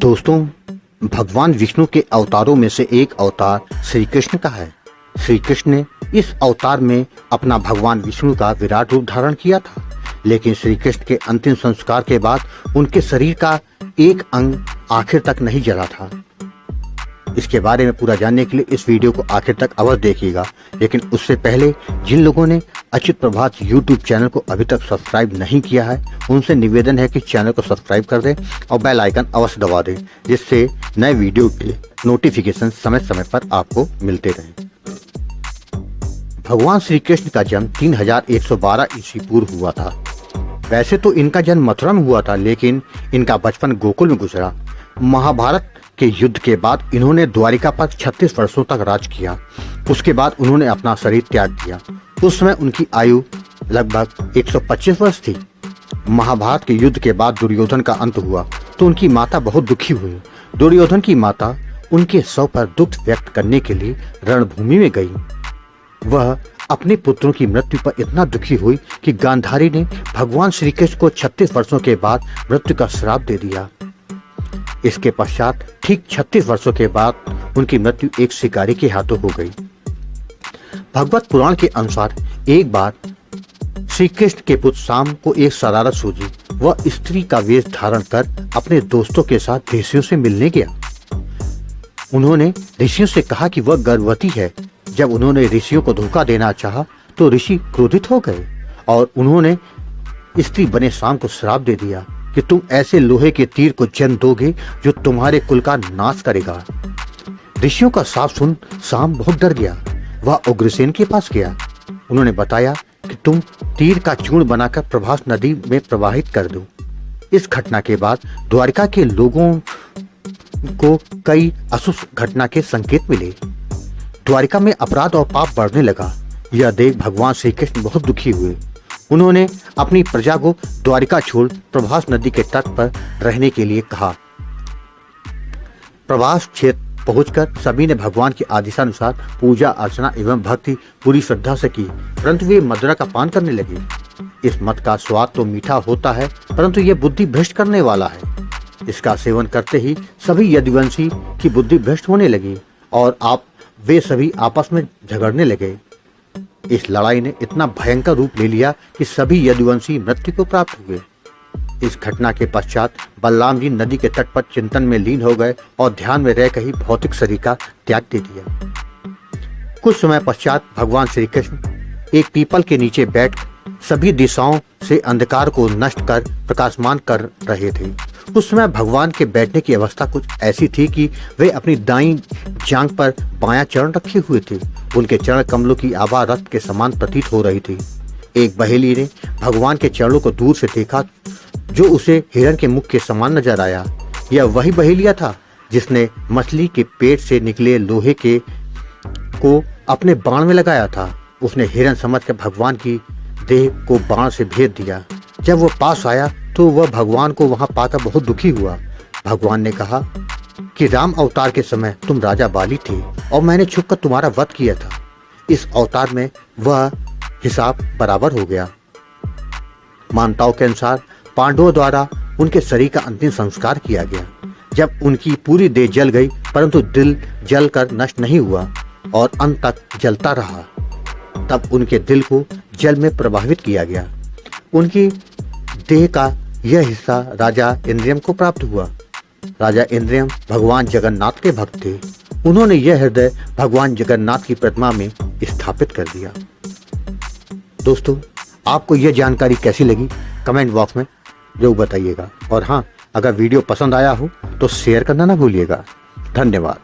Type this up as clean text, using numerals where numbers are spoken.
दोस्तों, भगवान विष्णु के अवतारों में से एक अवतार श्री कृष्ण का है। श्री कृष्ण ने इस अवतार में अपना भगवान विष्णु का विराट रूप धारण किया था, लेकिन श्री कृष्ण के अंतिम संस्कार के बाद उनके शरीर का एक अंग आखिर तक नहीं जला था। इसके बारे में पूरा जानने के लिए इस वीडियो को आखिर तक अवश्य देखिएगा। लेकिन उससे पहले जिन लोगों ने अच्युत प्रभात यूट्यूब चैनल को अभी तक सब्सक्राइब नहीं किया है, उनसे निवेदन है कि चैनल को सब्सक्राइब कर दें और बेल आइकन अवश्य दबा दें, जिससे नए वीडियो के नोटिफिकेशन समय समय पर आपको मिलते रहें। भगवान श्री कृष्ण का जन्म 3112 ईस्वी पूर्व हुआ था। वैसे तो इनका जन्म मथुरा में हुआ था, लेकिन इनका बचपन गोकुल में गुजरा। महाभारत के युद्ध के बाद इन्होंने द्वारिका पर 36 वर्षों तक राज किया। उसके बाद उन्होंने अपना शरीर त्याग दिया। उस समय उनकी आयु लगभग 125 वर्ष थी। महाभारत के युद्ध के बाद दुर्योधन का अंत हुआ तो उनकी माता बहुत दुखी हुई। दुर्योधन की माता उनके शव पर दुख व्यक्त करने के लिए रणभूमि में गई। वह अपने पुत्रों की मृत्यु पर इतना दुखी हुई कि गांधारी ने भगवान श्री कृष्ण को 36 वर्षों के बाद मृत्यु का श्राप दे दिया। इसके पश्चात ठीक 36 वर्षों के बाद उनकी मृत्यु एक शिकारी के हाथों हो गई। भगवत पुराण के अनुसार एक बार श्री कृष्ण के पुत्र शाम को एक शरारत सूझी। वह स्त्री का वेश धारण कर अपने दोस्तों के साथ ऋषियों से मिलने गया। उन्होंने ऋषियों से कहा कि वह गर्भवती है। जब उन्होंने ऋषियों को धोखा देना चाहा तो ऋषि क्रोधित हो गए और उन्होंने स्त्री बने शाम को श्राप दे दिया कि तुम ऐसे लोहे के तीर को जन्म दोगे जो तुम्हारे कुल का नाश करेगा। ऋषियों का श्राप सुन शाम बहुत डर गया। वह उग्रसेन के पास गया। उन्होंने बताया कि तुम तीर का चूर्ण बनाकर प्रभास नदी में प्रवाहित कर दो। इस घटना के बाद द्वारिका के लोगों को कई अशुभ घटना के संकेत मिले। द्वारिका में अपराध और पाप बढ़ने लगा। यह देख भगवान श्री कृष्ण बहुत दुखी हुए। उन्होंने अपनी प्रजा को द्वारिका छोड़ प्रभास नदी के तट पर रहने के लिए कहा। प्रभास क्षेत्र पहुंचकर सभी ने भगवान के आदेशानुसार पूजा अर्चना एवं भक्ति पूरी श्रद्धा से की, परंतु वे मदिरा का पान करने लगे। इस मद का स्वाद तो मीठा होता है, परंतु यह बुद्धि भ्रष्ट करने वाला है। इसका सेवन करते ही सभी यदुवंशी की बुद्धि भ्रष्ट होने लगी और वे सभी आपस में झगड़ने लगे। इस लड़ाई ने इतना भयंकर रूप ले लिया कि सभी यदुवंशी मृत्यु को प्राप्त हुए। इस घटना के पश्चात बलराम जी नदी के तट पर चिंतन में लीन हो गए और ध्यान में रहकर ही भौतिक शरीर का त्याग दे दिया। कुछ समय पश्चात भगवान श्री कृष्ण एक पीपल के नीचे बैठ सभी दिशाओं से अंधकार को नष्ट कर प्रकाशमान कर रहे थे। उस समय भगवान के बैठने की अवस्था कुछ ऐसी थी कि वे अपनी दाईं जांघ पर बायां चरण रखे हुए थे। उनके चरण कमलों की आभा रक्त के समान प्रतीत हो रही थी। एक बहेली ने भगवान के चरणों को दूर से देखा, जो उसे हिरण के मुख के समान नजर आया। यह वही बहेलिया था जिसने मछली के पेट से निकले लोहे के को अपने बाण में लगाया था। उसने हिरण समझकर भगवान की देह को बाण से भेद दिया। जब वह पास आया तो वह भगवान को वहां पाकर बहुत दुखी हुआ। भगवान ने कहा कि राम अवतार के समय तुम राजा बाली थे और मैंने छुपकर तुम्हारा वध किया था। इस अवतार में वह हिसाब बराबर हो गया। मान्यताओं के अनुसार पांडवों द्वारा उनके शरीर का अंतिम संस्कार किया गया। जब उनकी पूरी देह जल गई, परंतु दिल जल कर नष्ट नहीं हुआ और अंत तक जलता रहा, तब उनके दिल को जल में प्रवाहित किया गया। उनकी देह का यह हिस्सा राजा इंद्रियम को प्राप्त हुआ। राजा इंद्रियम भगवान जगन्नाथ के भक्त थे। उन्होंने यह हृदय भगवान जगन्नाथ की प्रतिमा में स्थापित कर दिया। दोस्तों, आपको यह जानकारी कैसी लगी कमेंट बॉक्स में जरूर बताइएगा। और हाँ, अगर वीडियो पसंद आया हो तो शेयर करना ना भूलिएगा। धन्यवाद।